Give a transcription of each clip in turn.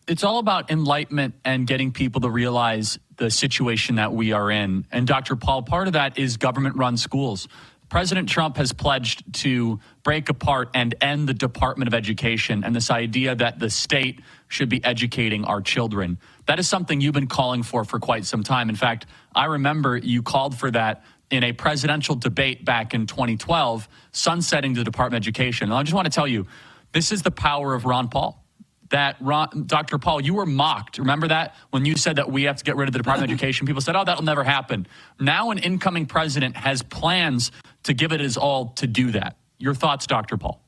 It's all about enlightenment and getting people to realize the situation that we are in. And Dr. Paul, part of that is government-run schools. President Trump has pledged to break apart and end the Department of Education and this idea that the state should be educating our children. That is something you've been calling for quite some time. In fact, I remember you called for that in a presidential debate back in 2012, sunsetting the Department of Education. And I just want to tell you, this is the power of Ron Paul. Dr. Paul, you were mocked. Remember that? When you said that we have to get rid of the Department of Education, people said, oh, that'll never happen. Now an incoming president has plans to give it his all to do that. Your thoughts, Dr. Paul?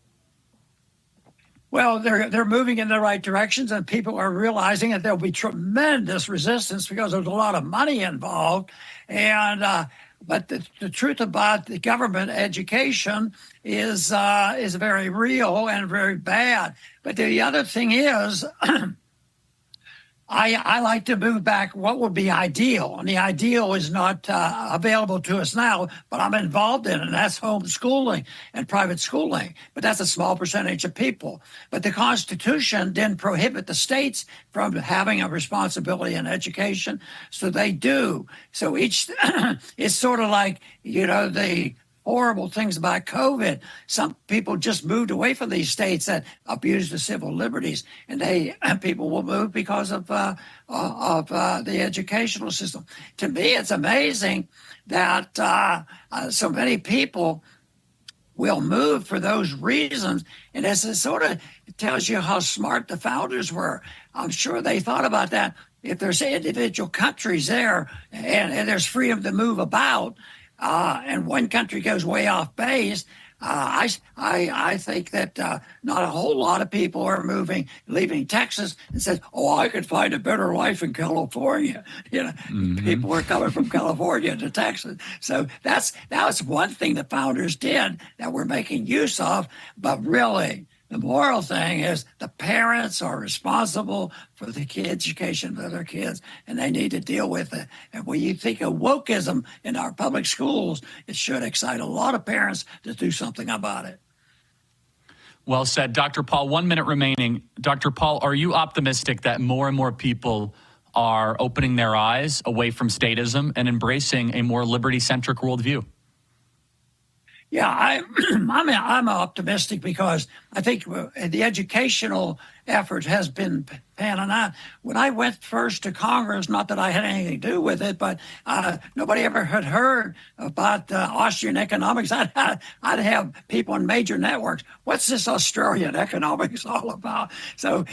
Well, they're moving in the right directions, and people are realizing that there'll be tremendous resistance because there's a lot of money involved. And but the truth about the government education is very real and very bad. But the other thing is, I like to move back what would be ideal. And the ideal is not available to us now, but I'm involved in it, and that's homeschooling and private schooling. But that's a small percentage of people. But the Constitution didn't prohibit the states from having a responsibility in education, so they do. So each, it's sort of like, the horrible things about COVID. Some people just moved away from these states that abuse the civil liberties, and people will move because of the educational system. To me, it's amazing that so many people will move for those reasons, and it sort of tells you how smart the founders were. I'm sure they thought about that. If there's individual countries there and there's freedom to move about, and one country goes way off base, I think that not a whole lot of people are leaving Texas and says, "Oh, I could find a better life in California." People are coming from California to Texas, so that's one thing the founders did that we're making use of. But really, the moral thing is the parents are responsible for the education of their kids, and they need to deal with it. And when you think of wokeism in our public schools, it should excite a lot of parents to do something about it. Well said. Dr. Paul, 1 minute remaining. Dr. Paul, are you optimistic that more and more people are opening their eyes away from statism and embracing a more liberty-centric worldview? Yeah, I'm optimistic because I think the educational effort has been panning out. When I went first to Congress, not that I had anything to do with it, but nobody ever had heard about Austrian economics. I'd have people in major networks. What's this Australian economics all about? So,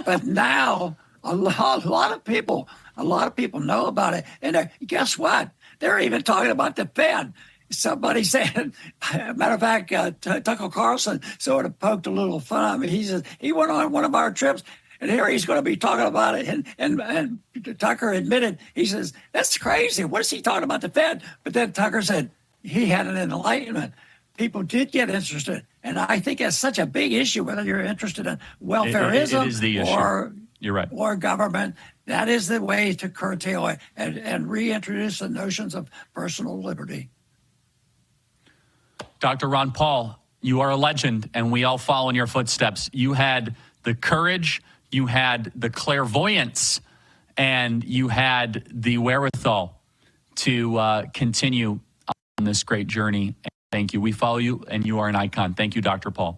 but now a lot of people know about it, and guess what? They're even talking about the Fed. Somebody said, matter of fact, Tucker Carlson sort of poked a little fun at me. He says he went on one of our trips, and here he's going to be talking about it. And Tucker admitted, he says, that's crazy. What is he talking about, the Fed? But then Tucker said he had an enlightenment. People did get interested. And I think it's such a big issue, whether you're interested in welfareism it is the issue. You're right. Or government. That is the way to curtail it and reintroduce the notions of personal liberty. Dr. Ron Paul, you are a legend, and we all follow in your footsteps. You had the courage, you had the clairvoyance, and you had the wherewithal to continue on this great journey. Thank you. We follow you, and you are an icon. Thank you, Dr. Paul.